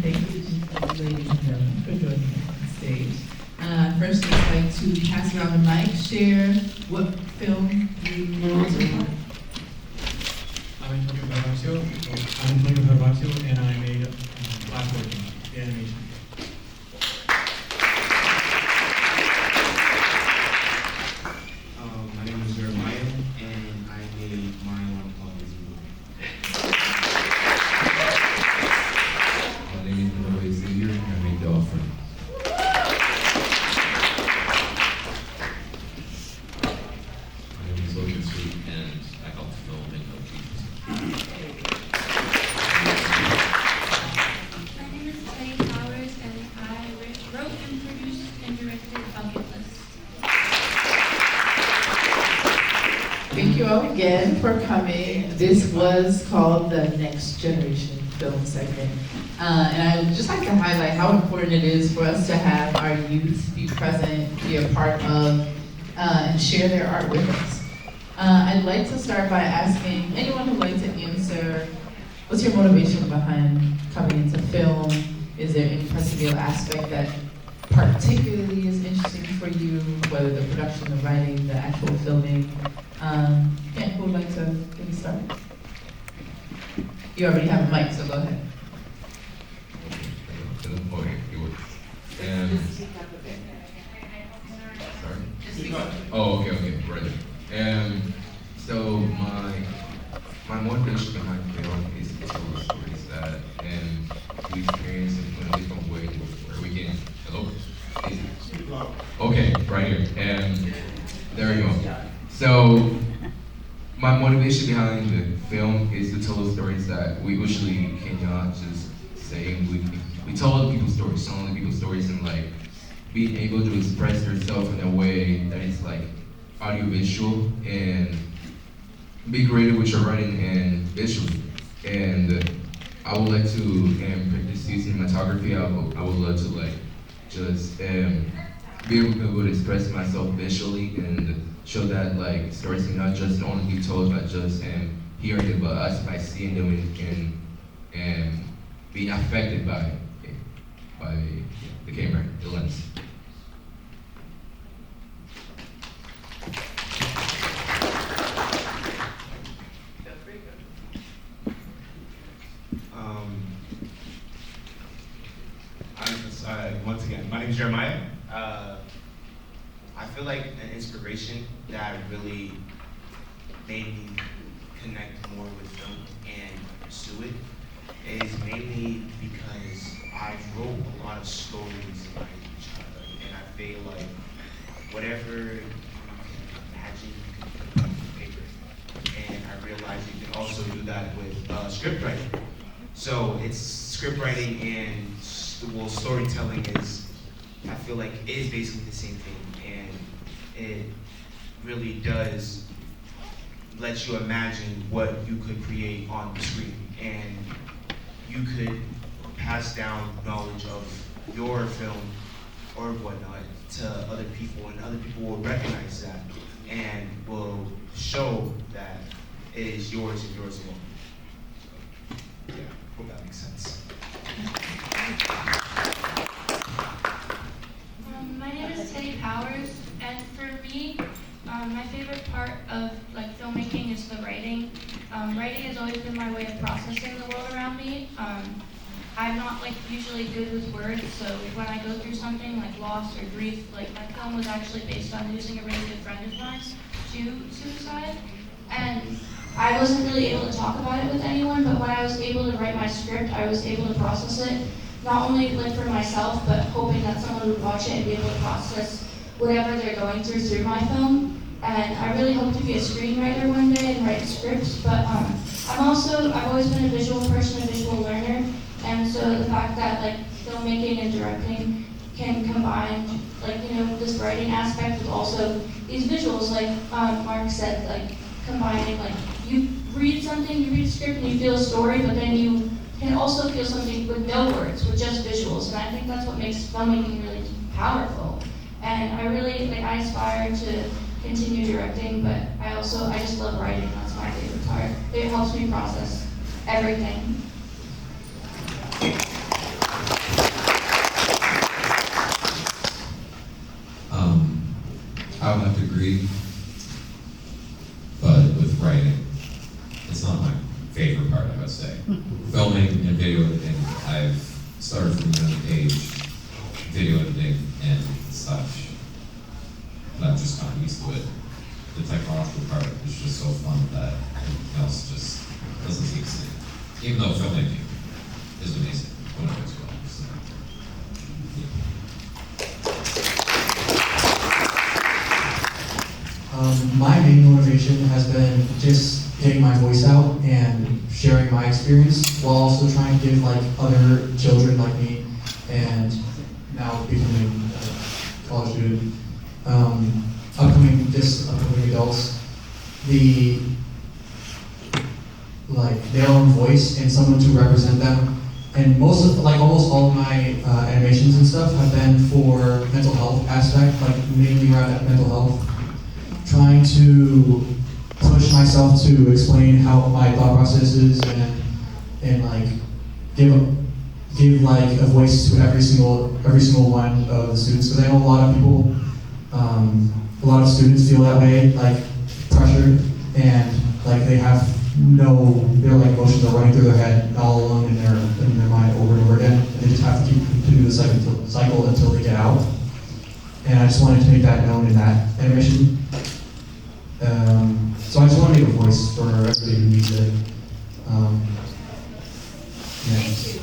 thank you, ladies and gentlemen, for joining us on stage. First, I'd like to pass around the mic, share what film you also want. I'm Antonio Gervasio, and I made Classworkin, the animation. My name is Jeremiah, and I made my own Holidays movie. My name is Mvcho Xavier, and I made the offering. My name is Roxbury, and I helped film and help Jesus. My name is Powers, and I wrote and produced and directed Bucket List. Thank you all again for coming. This was called the Next Generation Film segment. And I would just like to highlight how important it is for us to have our youth be present, be a part of, and share their art with us. I'd like to start by asking anyone who'd like to answer, what's your motivation behind coming into film? Is there any particular aspect that particularly is interesting for you, whether the production, the writing, the actual filming? Yeah, who would like to get me started? You already have a mic, so go ahead. Okay, it works. Sorry? Oh, okay, right. So my motivation behind film is to tell the stories that we experience in a different way where we can, hello? Okay, right here. And there we go. So my motivation behind the film is to tell the stories that we usually cannot just say. We tell other people's stories, telling other people's stories, and like being able to express yourself in a way that is like audiovisual and be creative with your writing and visually. And I would like to practice using cinematography. I would love to like just be able to express myself visually and show that like stories can not just only be told by just hearing it, but us by seeing them and being affected by the camera, the lens. Once again, my name is Jeremiah. I feel like an inspiration that really made me connect more with film and pursue it is mainly because I wrote a lot of stories in my childhood, and I feel like whatever you can imagine, you can put it on paper. And I realized you can also do that with script writing. So it's script writing and storytelling is, I feel like, is basically the same thing, and it really does let you imagine what you could create on the screen, and you could pass down knowledge of your film or whatnot to other people, and other people will recognize that and will show that it is yours and yours alone. So, yeah, hope that makes sense. My name is Powers, and for me, my favorite part of like filmmaking is the writing. Writing has always been my way of processing the world around me. I'm not like usually good with words, so when I go through something like loss or grief, like my film was actually based on losing a really good friend of mine to suicide, and I wasn't really able to talk about it with anyone, but when I was able to write my script, I was able to process it, not only like for myself, but hoping that someone would watch it and be able to process whatever they're going through my film. And I really hope to be a screenwriter one day and write scripts, but I've always been a visual person, a visual learner, and so the fact that like filmmaking and directing can combine like, this writing aspect with also these visuals, like Mark said, like combining, like you read something, you read a script and you feel a story, but then you can also feel something with no words, with just visuals, and I think that's what makes filmmaking really powerful. And I really, I aspire to continue directing, but I just love writing. That's my favorite part. It helps me process everything. degree, but with writing, it's not my favorite part, I would say. Filming and video editing, I've started from a young age, video editing and such. And I've just gotten used to it. The technological part is just so fun that everything else just doesn't seem the same. Even though filmmaking is amazing when it goes well. So, yeah. My main motivation has been just getting my voice out and sharing my experience while also trying to give like other children like me and now becoming a college student, upcoming adults, their own voice and someone to represent them. And almost all of my animations and stuff have been for mental health aspect, like mainly around mental health. Trying to push myself to explain how my thought process is and like give like a voice to every single one of the students, because I know a lot of people, a lot of students feel that way, like pressured, and like their like emotions are running through their head all along in their mind over and over again, and they just have to continue the cycle until they get out. And I just wanted to make that known in that animation. So I just want to make a voice for everybody who needs it. Thank you.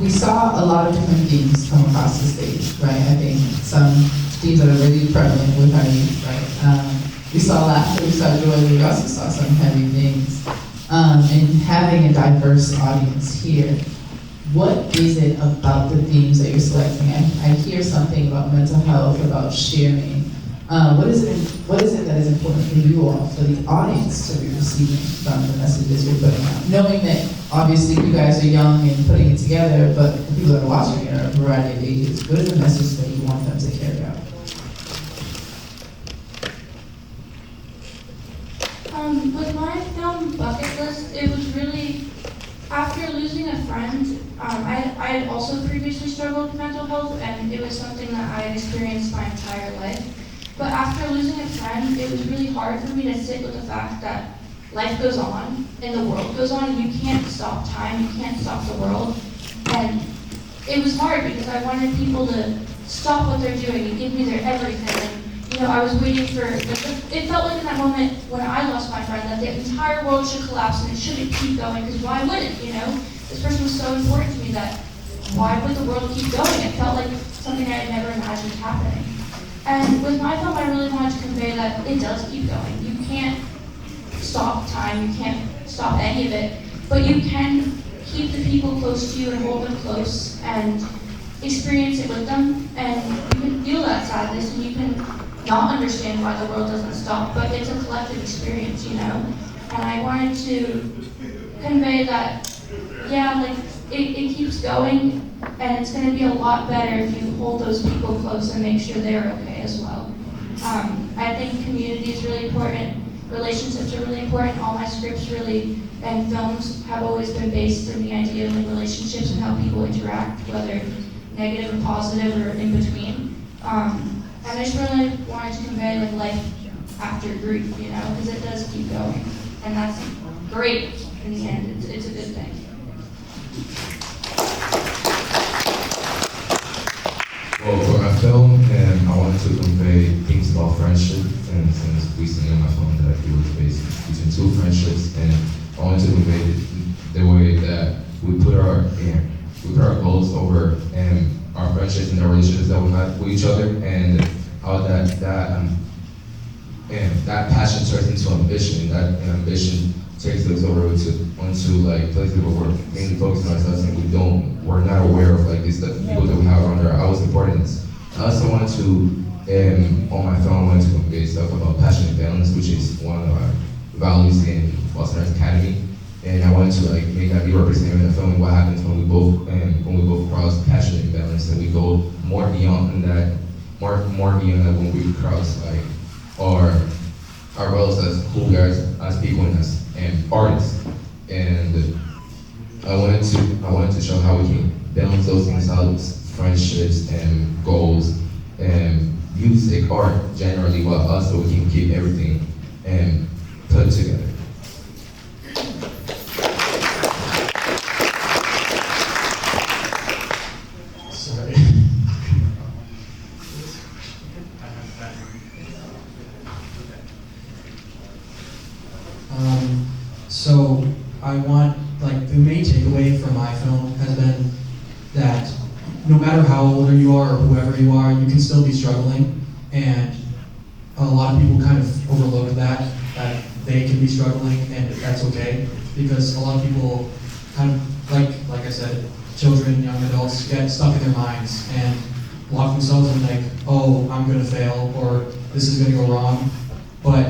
We saw a lot of different themes come across the stage, right? I think some themes that are really prevalent with our youth, right? We saw laughter, we saw joy, we also saw some heavy things. And having a diverse audience here, what is it about the themes that you're selecting? I hear something about mental health, about sharing. What is it that is important for you all, for the audience to be receiving from the messages you're putting out? Knowing that obviously you guys are young and putting it together, but the people that are watching it are a variety of ages. What is the message that you want them to carry out? With my film bucket list, it was really, after losing a friend, I had also previously struggled with mental health, and it was something that I had experienced my entire life. But after losing a friend, it was really hard for me to sit with the fact that life goes on and the world goes on, and you can't stop time, you can't stop the world. And it was hard because I wanted people to stop what they're doing and give me their everything. And, I was waiting for, it felt like in that moment when I lost my friend that the entire world should collapse and it shouldn't keep going, because why would it, This person was so important to me that why would the world keep going? It felt like something I had never imagined happening. And with my film, I really wanted to convey that it does keep going. You can't stop time, you can't stop any of it, but you can keep the people close to you and hold them close and experience it with them, and you can feel that sadness and you can not understand why the world doesn't stop, but it's a collective experience, And I wanted to convey that, it keeps going, and it's going to be a lot better if you hold those people close and make sure they're okay as well. I think community is really important. Relationships are really important. All my scripts and films have always been based in the idea of relationships and how people interact, whether negative or positive or in between. And I just really wanted to convey life after grief, because it does keep going. And that's great in the end. It's a good thing. Well, for my film, I wanted to convey things about friendship, and since recently in my film that it was based between two friendships, and I wanted to convey the way that we put our goals over our friendships and our relationships that we have with each other, and how that passion turns into ambition. That ambition takes us over onto places where we're mainly focusing on ourselves, and we're not aware of these people that we have around our own importance. I also wanted to, on my film, I wanted to convey stuff about passion and balance, which is one of our values in Boston Arts Academy. And I wanted to make that be represented in the film, what happens when we both cross passion and balance, and we go more beyond that, more beyond that when we cross our roles as who we are as people and as artists. And I wanted to show how we can balance those things out, friendships and goals and music, art generally, while also we can keep everything put together. Sorry. So I want, like, the main takeaway from my film has been that no matter how older you are or whoever you are, you can still be struggling, and a lot of people kind of overlook that they can be struggling, and that's okay, because a lot of people kind of, like I said, children, young adults get stuck in their minds and lock themselves in, like, oh, I'm gonna fail, or this is gonna go wrong, but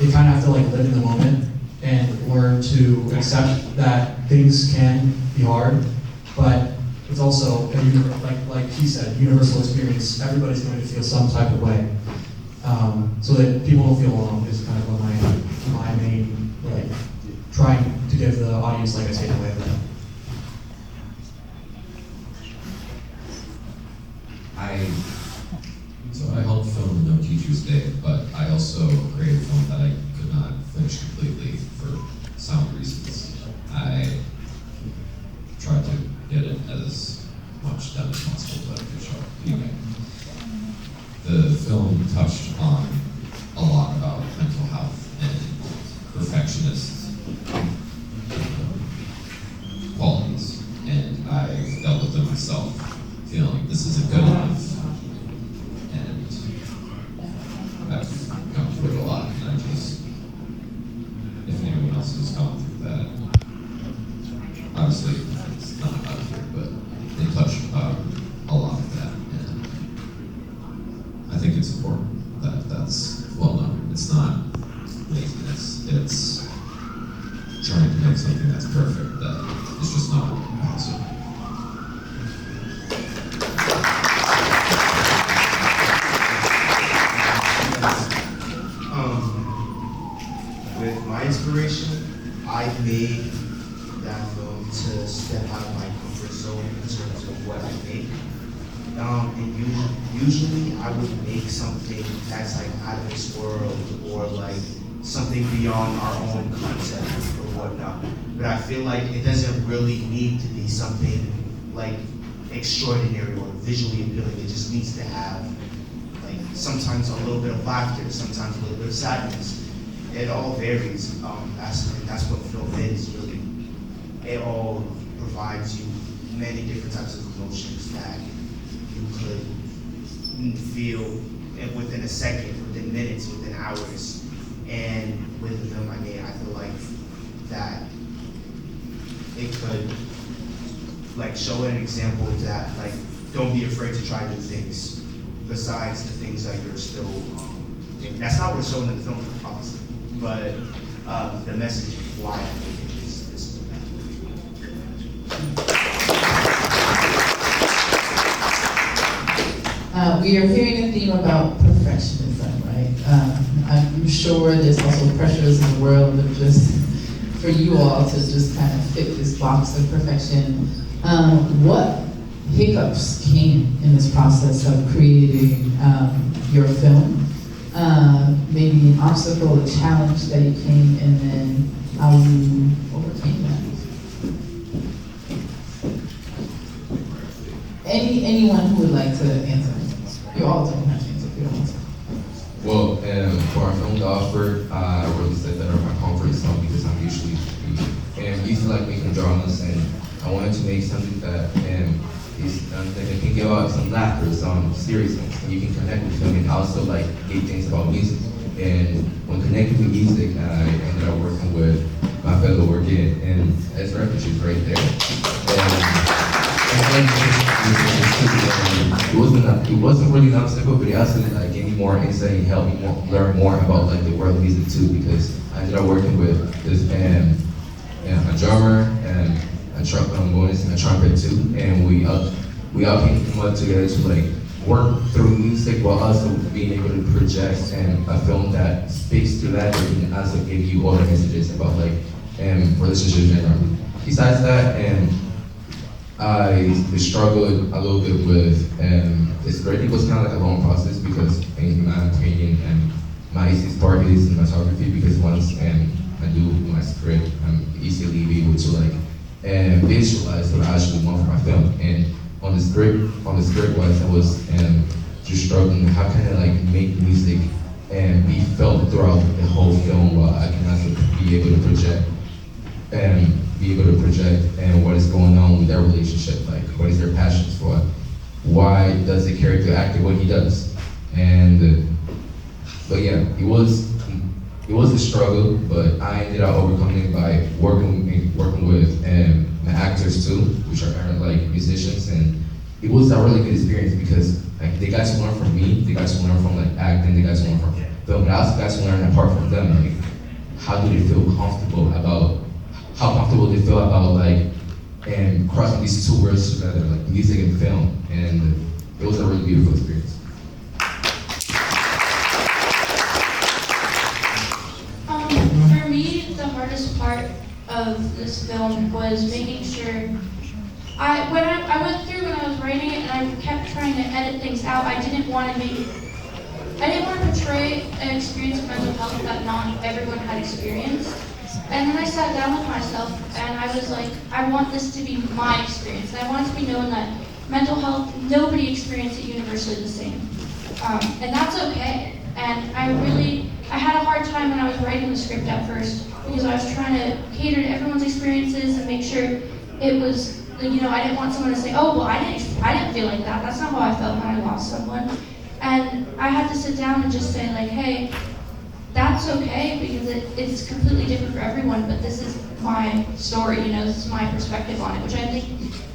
they kind of have to, like, live in the moment and learn to accept that things can be hard, but it's also, like he said, universal experience. Everybody's going to feel some type of way. So that people don't feel alone is kind of what my main, like, trying to give the audience, like, a takeaway of that. So I helped film No Teacher's Day, but I also created a film that I could not finish completely for sound reasons. I tried to get it as much done as possible, but anyway. The film touched on a lot about mental health and perfectionist qualities, and I've dealt with them myself, feeling this isn't good enough. I've gone through it a lot, and I just, if anyone else has gone through that, obviously it's not out here, but they touch a lot of that, and I think it's important that that's well known. It's not laziness, it's trying to make something that's perfect that is just not possible. With my inspiration, I made that film to step out of my comfort zone in terms of what I make. And usually I would make something that's like out of this world, or like something beyond our own concept or whatnot. But I feel like it doesn't really need to be something like extraordinary or visually appealing. It just needs to have, like, sometimes a little bit of laughter, sometimes a little bit of sadness. It all varies. That's what film is, really. It all provides you many different types of emotions that you could feel within a second, within minutes, within hours. And with the film I made, I feel like that it could, like, show an example that, like, don't be afraid to try new things besides the things that you're still doing. That's not what's shown in the film, obviously, but the message of why I think it is this. We are hearing a theme about perfectionism, right? I'm sure there's also pressures in the world of just, for you all to just kind of fit this box of perfection. What hiccups came in this process of creating your film? Maybe an obstacle, a challenge that you came, and then how you overcame that? Anyone who would like to answer? You all don't have to answer if you don't want to. Well, for our film to offer, I really said that are my comfort zone because I'm usually used to like making dramas, and I wanted to make something that that can give out some laughter, some seriousness, and you can connect with film, and also like get things about music. And when connecting with music, I ended up working with my fellow working and Ezra, which is right there. It wasn't really an obstacle, but it also like gave me more insight and helped me learn more about like the world of music too, because I ended up working with this band, a drummer and a trombonist and a trumpet too, and we all came together to like work through music while also being able to project a film that speaks to that, and also give you other messages about like relationships generally. Besides that, I struggled a little bit with the script. It was kind of like a long process because, in my opinion, my easiest part is cinematography because once I do my script, I'm easily able to like visualize what I actually want for my film. And on the script wise, I was just struggling. How can I like make music and be felt throughout the whole film while I can also be able to project and what is going on with their relationship, like what is their passions for, why does the character act the way he does, and but yeah, it was a struggle, but I ended up overcoming it by working with the actors too, which are like musicians, and it was a really good experience because like they got to learn from me, they got to learn from like acting, they got to learn from film, but I also got to learn apart from them, like how do they feel comfortable about how comfortable they feel about like and crossing these two worlds together, like music and film, and it was a really beautiful experience. For me, the hardest part of this film was making sure I went through when I was writing it and I kept trying to edit things out. I didn't want to portray an experience of mental health that not everyone had experienced. And then I sat down with myself and I was like, I want this to be my experience. And I want it to be known that mental health, nobody experienced it universally the same. And that's okay. And I had a hard time when I was writing the script at first because I was trying to cater to everyone's experiences and make sure it was, you know, I didn't want someone to say, oh, well, I didn't feel like that. That's not how I felt when I lost someone. And I had to sit down and just say like, hey, that's okay because it's completely different for everyone, but this is my story, you know, this is my perspective on it, which I think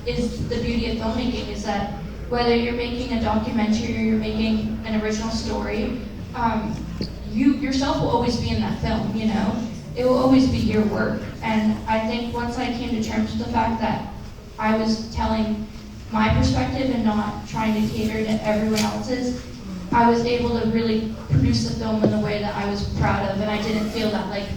is the beauty of filmmaking, is that whether you're making a documentary or you're making an original story, you yourself will always be in that film, you know? It will always be your work. And I think once I came to terms with the fact that I was telling my perspective and not trying to cater to everyone else's, I was able to really produce the film in the way that I was proud of, and I didn't feel that like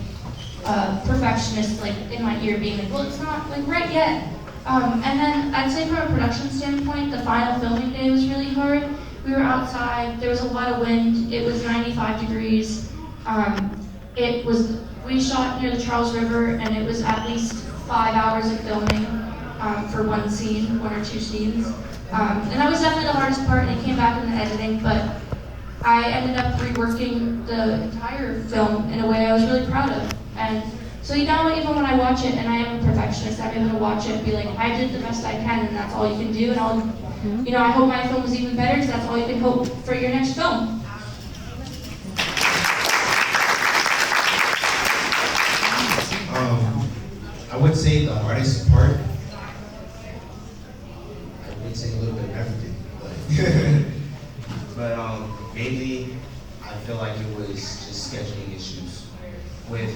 perfectionist like in my ear being like, well, it's not like right yet. And then I'd say from a production standpoint, the final filming day was really hard. We were outside, there was a lot of wind, it was 95 degrees. We shot near the Charles River, and it was at least 5 hours of filming for one or two scenes. And that was definitely the hardest part, and it came back in the editing, but I ended up reworking the entire film in a way I was really proud of. And so now even when I watch it, and I am a perfectionist, I'm able to watch it and be like, I did the best I can, and that's all you can do, and I hope my film is even better, because that's all you can hope for your next film. I would say the hardest part, I would say a little bit of everything, but mainly I feel like it was just scheduling issues. With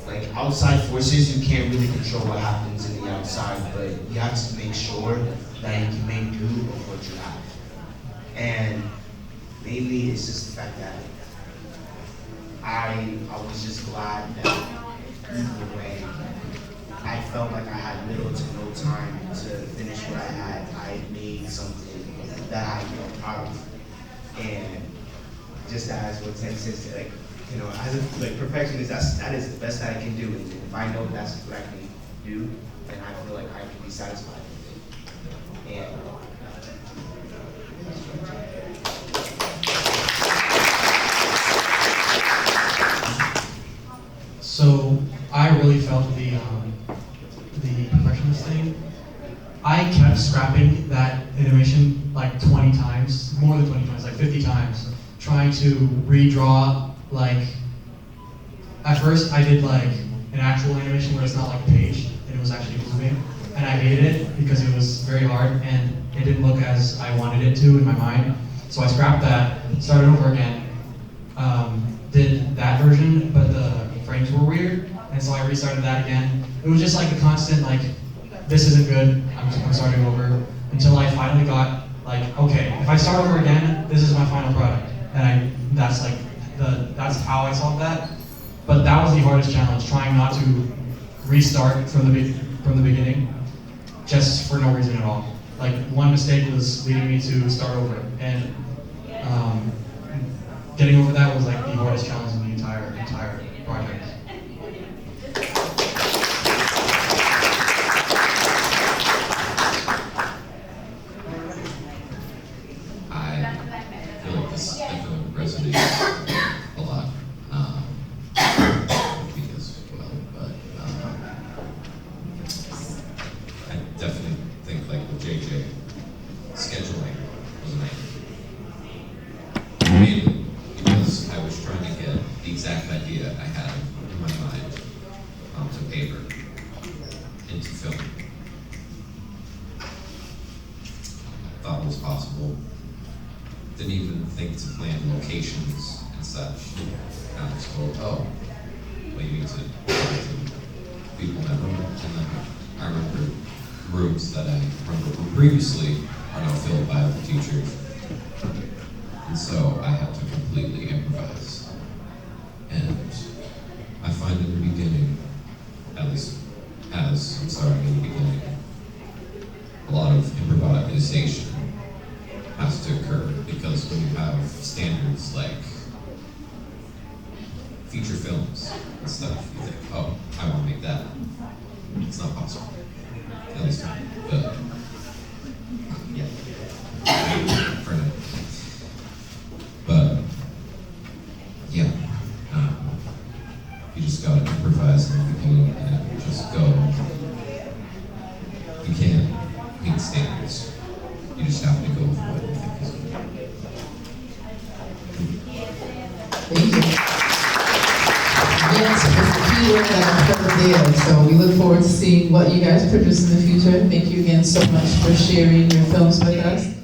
like outside forces, you can't really control what happens in the outside, but you have to make sure that you can make do with what you have. And mainly it's just the fact that I was just glad that either way, I felt like I had little to no time to finish what I had. I made something that I felt proud of. And just as what Ted says, like, you know, as a like perfectionist, that is the best that I can do. And if I know that's what I can do, then I feel like I can be satisfied with it. And So I really felt the perfectionist thing. I kept scrapping that animation like 20 times, more than 20 times, like 50 times, trying to redraw, like, at first I did like an actual animation where it's not like a page, and it was actually moving, and I hated it because it was very hard, and it didn't look as I wanted it to in my mind. So I scrapped that, started over again, did that version, but the frames were weird, and so I restarted that again. It was just like a constant, like, this isn't good, I'm starting over, until I finally got, like, okay, if I start over again, this is my final product. And that's how I solved that. But that was the hardest challenge, trying not to restart from the beginning. just for no reason at all. Like, one mistake was leading me to start over, and getting over that was like the hardest challenge in the entire project. I feel like this definitely resonates a lot with me as well, but I definitely think like with JJ, scheduling was an issue. Mainly because I was trying to get the exact idea I had in my mind onto paper, into film. I thought it was possible. Didn't even think to plan locations and such. I was told, oh, well, you need to talk to people in that room. And then I remember rooms that I remember from previously are now filled by other teachers. And so I had to completely improvise. And I find in the beginning, at least as I'm starting in the beginning, a lot of improvisation has to occur, because when you have standards like feature films and stuff, you think, oh, I want to make that. It's not possible. At least not. But yeah. For now. But yeah. You just gotta improvise in the beginning and just go. You can't meet standards. You just have to go with what you think is good. Thank you. Yes, it's the key word that I've heard there. So we look forward to seeing what you guys produce in the future. Thank you again so much for sharing your films with us.